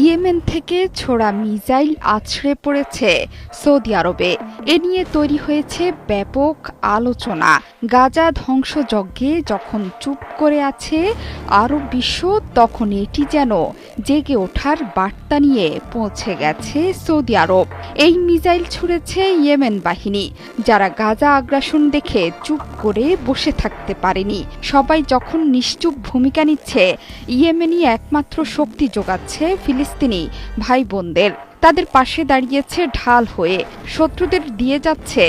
Yemen থেকে ছোড়া missile আছড়ে পড়েছে সৌদি আরবে। এ নিয়ে তৈরি হয়েছে ব্যাপক আলোচনা। গাজা ধ্বংসযজ্ঞে যখন চুপ করে আছে আরব বিশ্ব, তখন এটি যেন জেগে ওঠার বার্তা নিয়ে পৌঁছে গেছে সৌদি আরব। এই মিসাইল ছুড়েছে ইয়েমেন বাহিনী, যারা গাজা আগ্রাসন দেখে চুপ করে বসে থাকতে পারেনি। সবাই যখন নিশ্চুপ ভূমিকা নিচ্ছে, ইয়েমেনই একমাত্র শক্তি যোগাচ্ছে ফিলিস্তিনি ভাই বোনদের। তাদের পাশে দাঁড়িয়েছে ঢাল হয়ে, শত্রুদের দিয়ে যাচ্ছে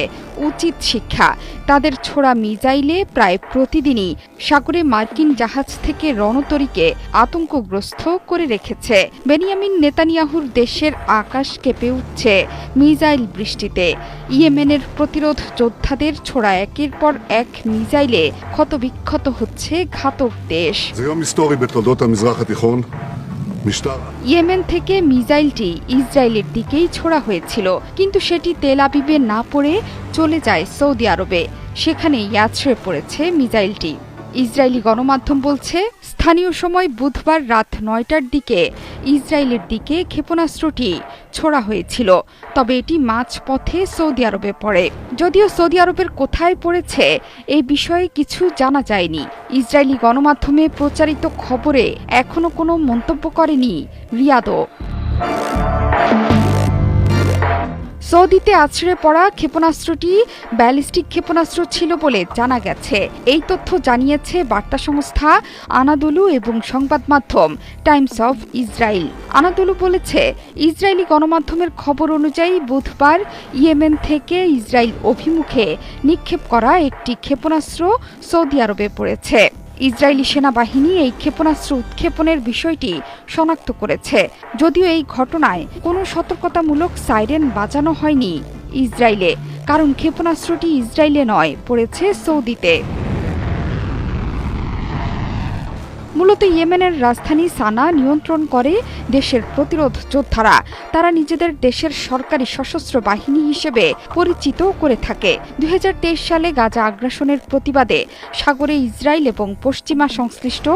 উচিত শিক্ষা। তাদের ছোড়া মিসাইলে প্রায় প্রতিদিনই সাগরে মার্কিন জাহাজ থেকে রণতরীকে আতঙ্কগ্রস্ত করে রেখেছে। বেনিয়ামিন নেতানিয়াহুর দেশের আকাশ কেঁপে উঠছে মিসাইল বৃষ্টিতে। ইয়েমেনের প্রতিরোধ যোদ্ধাদের ছোড়া একের পর এক মিসাইলে ক্ষতবিক্ষত হচ্ছে ঘাতক দেশ। ইয়েমেন থেকে মিসাইলটি ইসরায়েলের দিকেই ছোড়া হয়েছিল, কিন্তু সেটি তেল আবিবে না পড়ে চলে যায় সৌদি আরবে। সেখানেই আছড়ে পড়েছে মিসাইলটি। ইসরায়েলি গণমাধ্যম বলছে, স্থানীয় সময় বুধবার রাত ৯টার দিকে ইসরায়েলের দিকে ক্ষেপণাস্ত্রটি ছোড়া হয়েছিল, তবে এটি মাঝপথে সৌদি আরবে পড়ে। যদিও সৌদি আরবের কোথায় পড়েছে এই বিষয়ে কিছু জানা যায়নি। ইসরায়েলি গণমাধ্যমে প্রচারিত খবরে এখনো কোনো মন্তব্য করেনি রিয়াদও। সৌদিতে আছড়ে পড়া ক্ষেপণাস্ত্রটি ব্যালিস্টিক ক্ষেপণাস্ত্র ছিল বলে জানা গেছে। এই তথ্য জানিয়েছে বার্তা সংস্থা আনাদোলু এবং সংবাদ মাধ্যম টাইমস অফ ইসরায়েল। আনাদোলু বলেছে, ইসরায়েলি গণমাধ্যমের খবর অনুযায়ী বুধবার ইয়েমেন থেকে ইসরায়েল অভিমুখে নিক্ষেপ করা একটি ক্ষেপণাস্ত্র সৌদি আরবে পড়েছে। ইসরায়েলি সেনাবাহিনী এই ক্ষেপণাস্ত্র উৎক্ষেপণের বিষয়টি শনাক্ত করেছে। যদিও এই ঘটনায় কোনো সতর্কতামূলক সাইরেন বাজানো হয়নি ইসরায়েলে, কারণ ক্ষেপণাস্ত্রটি ইসরায়েলে নয়, পড়েছে সৌদিতে। মূলত ইয়েমেনের রাজধানী সানা নিয়ন্ত্রণ করে দেশের প্রতিরোধ যোদ্ধারা। তারা নিজেদের দেশের সরকারি সশস্ত্র বাহিনী হিসেবে পরিচিত করে থাকে। ২০২৩ সালে গাজা আগ্রাসনের প্রতিবাদে সাগরে ইসরায়েল এবং পশ্চিমা সংশ্লিষ্ট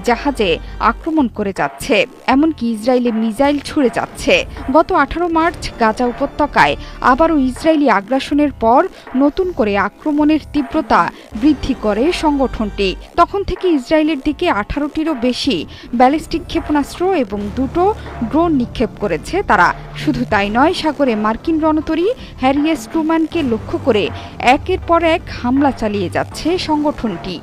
জাহাজে আক্রমণ করে যাচ্ছে, এমনকি ইসরায়েলে মিসাইল ছুড়ে যাচ্ছে। গত ১৮ মার্চ গাজা উপত্যকায় আবারও ইসরায়েলি আগ্রাসনের পর নতুন করে আক্রমণের তীব্রতা বৃদ্ধি করে সংগঠনটি। তখন থেকে ইসরায়েলের দিকে ১৮টিরও বেশি ব্যালিস্টিক ক্ষেপণাস্ত্র এবং ২টো ড্রোন নিক্ষেপ করেছে তারা। শুধু তাই নয়, সাগরে মার্কিন রণতরী হ্যারি এস ট্রুম্যানকে লক্ষ্য করে একের পর এক হামলা চালিয়ে যাচ্ছে সংগঠনটি।